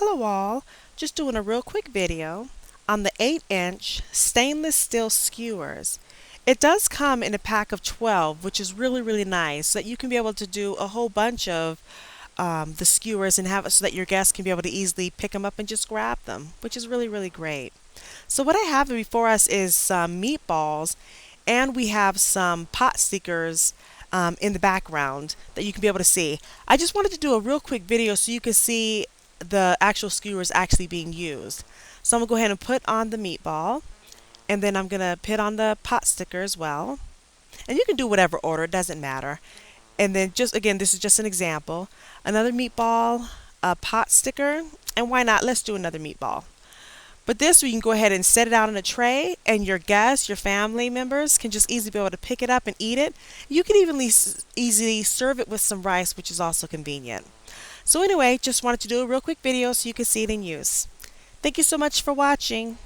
Hello all, just doing a real quick video on the 8-inch stainless steel skewers. It does come in a pack of 12, which is really nice, so that you can be able to do a whole bunch of the skewers and have it so that your guests can be able to easily pick them up and just grab them, which is really great. So what I have before us is some meatballs, and we have some pot stickers in the background that you can be able to see. I just wanted to do a real quick video so you can see the actual skewers actually being used. So I'm going to go ahead and put on the meatball, and then I'm going to put on the pot sticker as well. And you can do whatever order, it doesn't matter. And then just again, this is just an example. Another meatball, a pot sticker, and why not? Let's do another meatball. But this, we can go ahead and set it out on a tray, and your guests, your family members can just easily be able to pick it up and eat it. You can even easily serve it with some rice, which is also convenient. So anyway, just wanted to do a real quick video so you can see it in use. Thank you so much for watching.